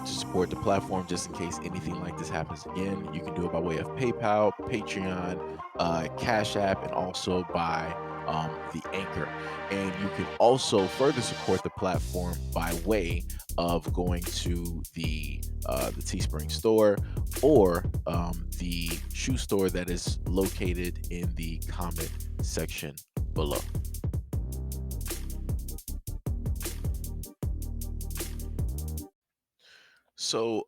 to support the platform just in case anything like this happens again, you can do it by way of PayPal, Patreon, Cash App, and also by the Anchor. And you can also further support the platform by way of going to the Teespring store or the shoe store that is located in the comment section below. So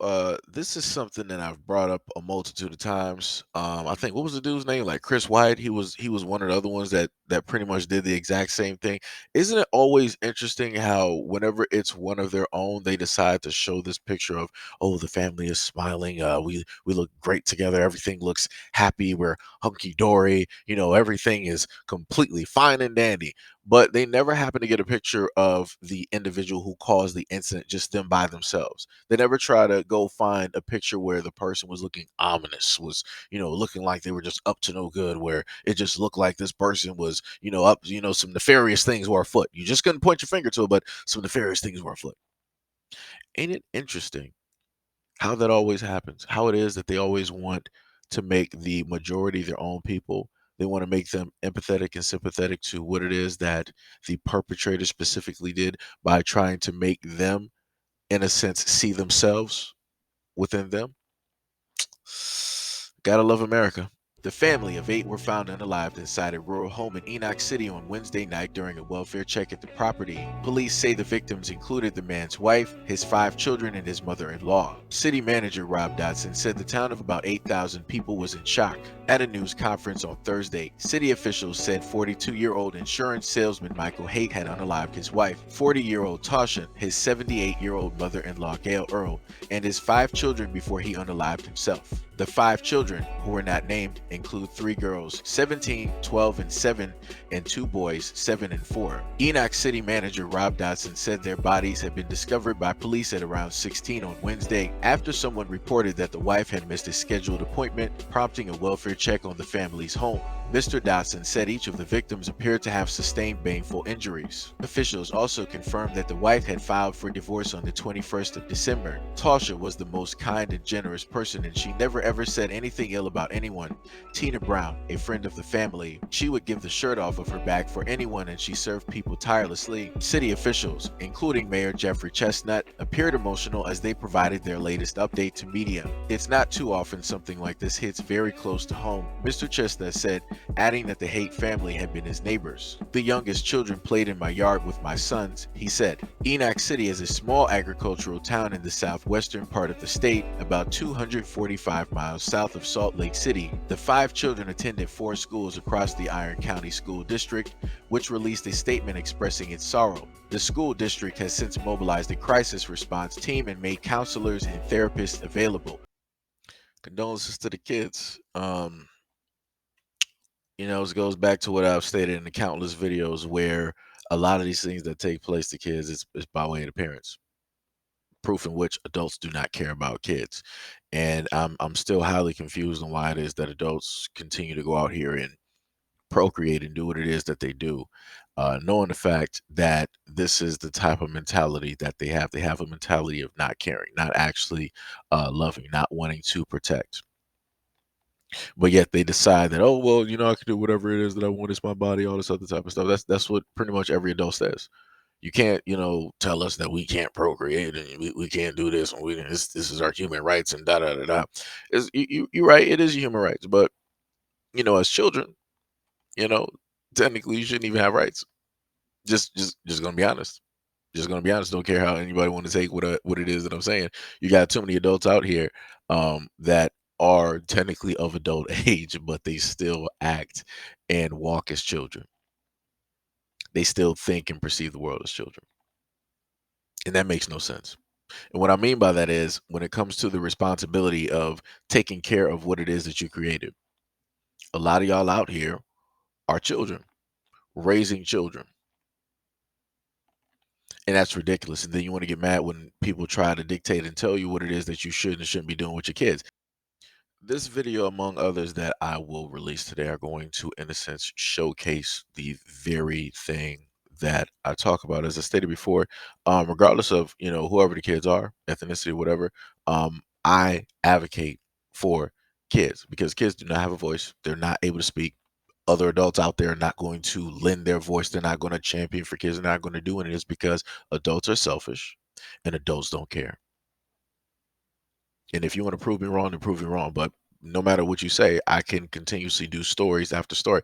this is something that I've brought up a multitude of times. I think what was the dude's name? Like Chris White. He was one of the other ones that pretty much did the exact same thing. Isn't it always interesting how whenever it's one of their own, they decide to show this picture of, oh, the family is smiling. We look great together. Everything looks happy. We're hunky dory. Everything is completely fine and dandy. But they never happen to get a picture of the individual who caused the incident, just them by themselves. They never try to go find a picture where the person was looking ominous, was, looking like they were just up to no good, where it just looked like this person was, up, some nefarious things were afoot. You just couldn't point your finger to it, but some nefarious things were afoot. Ain't it interesting how that always happens? How it is that they always want to make the majority their own people. They want to make them empathetic and sympathetic to what it is that the perpetrator specifically did by trying to make them, in a sense, see themselves within them. Gotta love America. The family of 8 were found unalived inside a rural home in Enoch City on Wednesday night during a welfare check at the property. Police say the victims included the man's wife, his 5 children, and his mother-in-law. City manager Rob Dotson said the town of about 8,000 people was in shock. At a news conference on Thursday, city officials said 42-year-old insurance salesman Michael Haight had unalived his wife, 40-year-old Tasha, his 78-year-old mother-in-law Gail Earl, and his 5 children before he unalived himself. The 5 children, who were not named, include 3 girls, 17, 12, and 7, and 2 boys, 7 and 4. Enoch City manager Rob Dodson said their bodies had been discovered by police at around 16 on Wednesday after someone reported that the wife had missed a scheduled appointment, prompting a welfare check on the family's home. Mr. Dodson said each of the victims appeared to have sustained baneful injuries. Officials also confirmed that the wife had filed for divorce on the 21st of December. Tasha was the most kind and generous person, and she never ever said anything ill about anyone. Tina Brown, a friend of the family, she would give the shirt off of her back for anyone, and she served people tirelessly. City officials, including Mayor Jeffrey Chestnut, appeared emotional as they provided their latest update to media. It's not too often something like this hits very close to home, Mr. Chestnut said, adding that the Haight family had been his neighbors. The youngest children played in my yard with my sons, he said. Enoch City is a small agricultural town in the southwestern part of the state, about 245 miles south of Salt Lake City. The 5 children attended 4 schools across the Iron County School District, which released a statement expressing its sorrow. The school district has since mobilized a crisis response team and made counselors and therapists available. Condolences to the kids. It goes back to what I've stated in the countless videos where a lot of these things that take place to kids is by way of the parents. Proof in which adults do not care about kids. And I'm still highly confused on why it is that adults continue to go out here and procreate and do what it is that they do, knowing the fact that this is the type of mentality that they have. They have a mentality of not caring, not actually loving, not wanting to protect. But yet they decide that, oh well, I can do whatever it is that I want. It's my body, all this other type of stuff. That's what pretty much every adult says. You can't, tell us that we can't procreate and we can't do this and this is our human rights and da da da da. You're right, it is human rights, but as children, you know, technically you shouldn't even have rights. Just gonna be honest. Just gonna be honest. Don't care how anybody want to take what it is that I'm saying. You got too many adults out here that are technically of adult age, but they still act and walk as children. They still think and perceive the world as children, and that makes no sense. And what I mean by that is when it comes to the responsibility of taking care of what it is that you created, a lot of y'all out here are children, raising children. And that's ridiculous. And then you want to get mad when people try to dictate and tell you what it is that you should and shouldn't be doing with your kids. This video, among others that I will release today, are going to, in a sense, showcase the very thing that I talk about. As I stated before, regardless of whoever the kids are, ethnicity, whatever, I advocate for kids because kids do not have a voice. They're not able to speak. Other adults out there are not going to lend their voice. They're not going to champion for kids. They're not going to do any of this because adults are selfish and adults don't care. And if you want to prove me wrong, then prove me wrong. But no matter what you say, I can continuously do stories after story.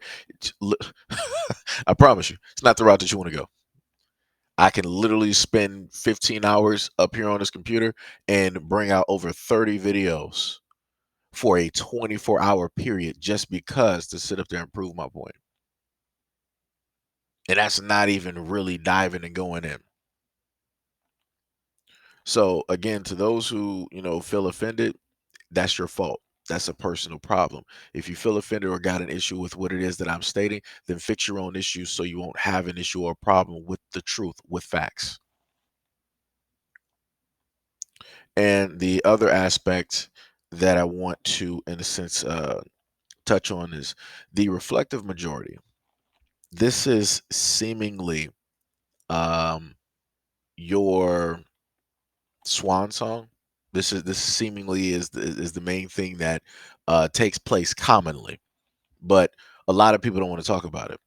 I promise you, it's not the route that you want to go. I can literally spend 15 hours up here on this computer and bring out over 30 videos for a 24-hour period just because to sit up there and prove my point. And that's not even really diving and going in. So again, to those who, feel offended, that's your fault. That's a personal problem. If you feel offended or got an issue with what it is that I'm stating, then fix your own issues so you won't have an issue or a problem with the truth, with facts. And the other aspect that I want to, in a sense, touch on is the reflective majority. This is seemingly um, your swan song. This seemingly is the main thing that takes place commonly, but a lot of people don't want to talk about it.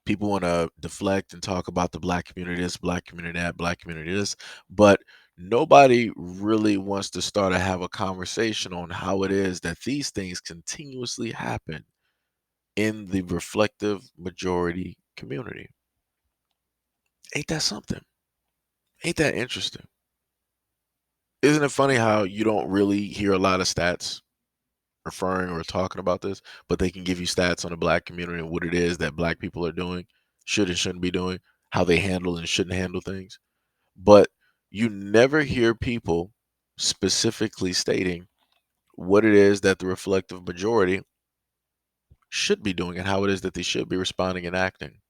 People want to deflect and talk about the black community this, black community that, black community this, but nobody really wants to start to have a conversation on how it is that these things continuously happen in the reflective majority community. Ain't that something? Ain't that interesting? Isn't it funny how you don't really hear a lot of stats referring or talking about this, but they can give you stats on the black community and what it is that black people are doing, should and shouldn't be doing, how they handle and shouldn't handle things. But you never hear people specifically stating what it is that the reflective majority should be doing and how it is that they should be responding and acting.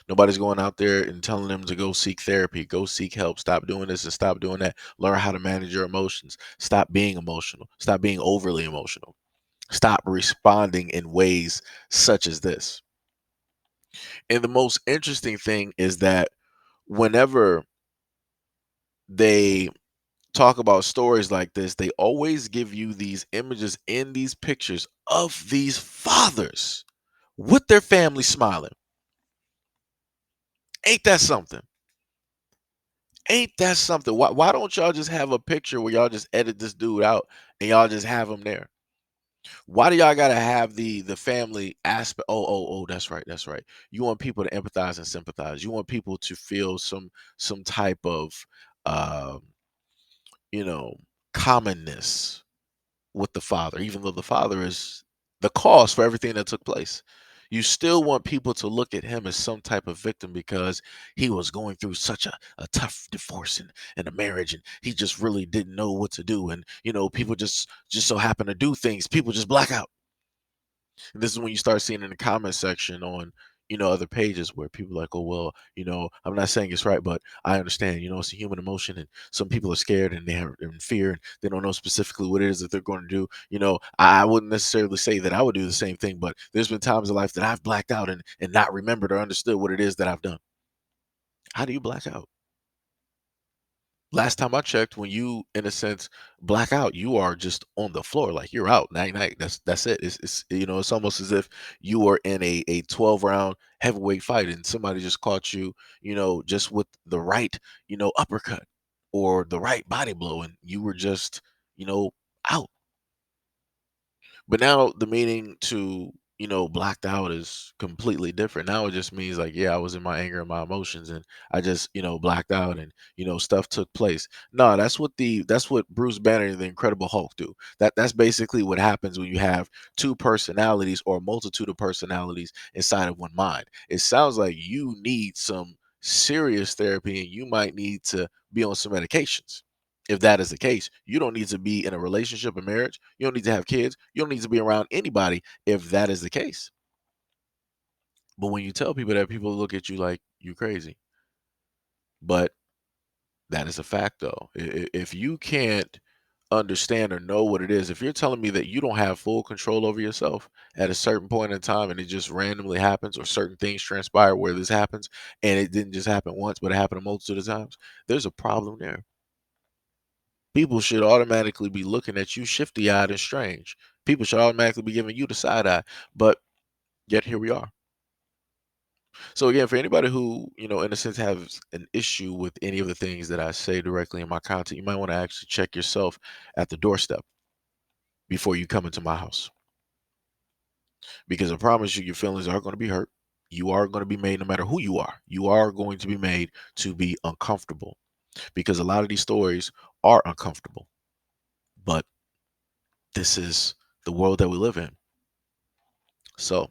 Nobody's going out there and telling them to go seek therapy, go seek help, stop doing this and stop doing that. Learn how to manage your emotions. Stop being emotional. Stop being overly emotional. Stop responding in ways such as this. And the most interesting thing is that whenever they talk about stories like this, they always give you these images in these pictures of these fathers with their family smiling. Ain't that something? Ain't that something? Why don't y'all just have a picture where y'all just edit this dude out and y'all just have him there? Why do y'all gotta have the family aspect? Oh, that's right, that's right. You want people to empathize and sympathize. You want people to feel some type of um, you know, commonness with the father, even though the father is the cause for everything that took place. You still want people to look at him as some type of victim because he was going through such a tough divorce and a marriage and he just really didn't know what to do. And people just so happen to do things. People just black out. And this is when you start seeing in the comment section on, other pages where people are like, oh, well, I'm not saying it's right, but I understand, it's a human emotion and some people are scared and they're in fear and they don't know specifically what it is that they're going to do. I wouldn't necessarily say that I would do the same thing, but there's been times in life that I've blacked out and not remembered or understood what it is that I've done. How do you black out? Last time I checked, when you, in a sense, black out, you are just on the floor, like you're out. Night night. That's it. It's almost as if you were in a 12 round heavyweight fight and somebody just caught you, just with the right, uppercut or the right body blow, and you were just, out. But now the meaning to, blacked out is completely different. Now it just means like, yeah, I was in my anger and my emotions and I just, blacked out and, stuff took place. No, that's what Bruce Banner and the Incredible Hulk do. That's basically what happens when you have two personalities or a multitude of personalities inside of one mind. It sounds like you need some serious therapy and you might need to be on some medications. If that is the case, you don't need to be in a relationship or marriage. You don't need to have kids. You don't need to be around anybody if that is the case. But when you tell people that, people look at you like you crazy. But that is a fact, though. If you can't understand or know what it is. If you're telling me that you don't have full control over yourself at a certain point in time and it just randomly happens, or certain things transpire where this happens and it didn't just happen once, but it happened a multitude of times, there's a problem there. People should automatically be looking at you shifty eyed and strange. People should automatically be giving you the side eye. But yet here we are. So again, for anybody who, in a sense has an issue with any of the things that I say directly in my content, you might want to actually check yourself at the doorstep before you come into my house. Because I promise you, your feelings are going to be hurt. You are going to be made, no matter who you are, you are going to be made to be uncomfortable, because a lot of these stories are uncomfortable. But this is the world that we live in. So